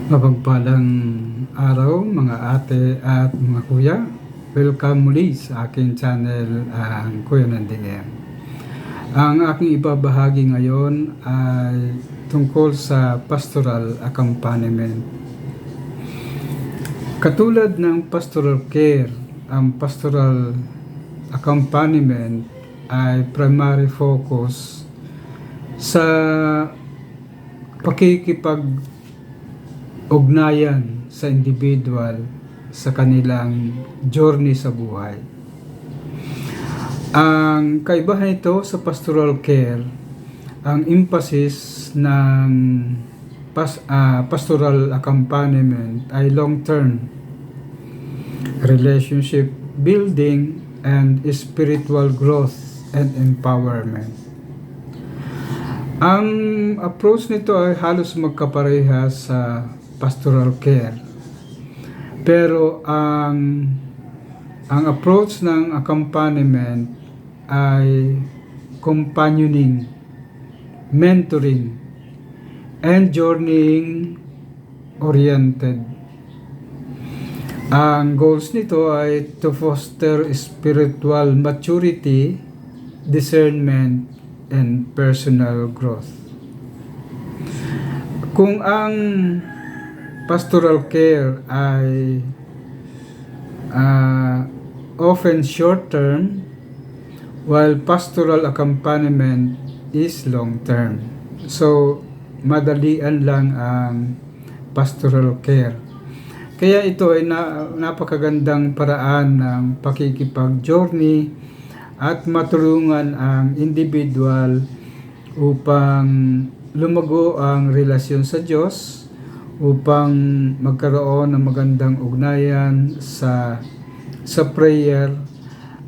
Mapagpalang araw mga ate at mga kuya. Welcome muli sa aking channel, ang Kuya Nandingem. Ang aking ibabahagi ngayon ay tungkol sa pastoral accompaniment. Katulad ng pastoral care, ang pastoral accompaniment ay primary focus sa pakikipag-ugnayan sa individual sa kanilang journey sa buhay. Ang kaibahan ito sa pastoral care, ang emphasis ng pastoral accompaniment ay long-term relationship building and spiritual growth and empowerment. Ang approach nito ay halos magkaparehas sa pastoral care. Pero ang approach ng accompaniment ay companioning, mentoring, and journeying oriented. Ang goals nito ay to foster spiritual maturity, discernment, and personal growth. Kung ang pastoral care ay often short-term, while pastoral accompaniment is long-term. So, madalian lang ang pastoral care. Kaya ito ay napakagandang paraan ng pakikipag-journey at matulungan ang individual upang lumago ang relasyon sa Diyos, upang magkaroon ng magandang ugnayan sa prayer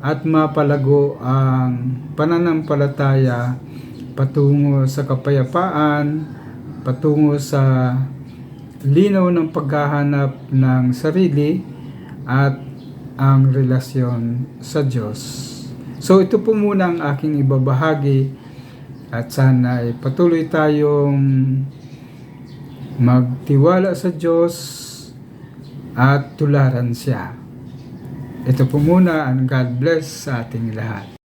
at mapalago ang pananampalataya patungo sa kapayapaan, patungo sa linaw ng paghahanap ng sarili at ang relasyon sa Diyos. So ito po muna ang aking ibabahagi at sana ay patuloy tayong magtiwala sa Diyos at tularan siya. Ito po muna, and God bless sa ating lahat.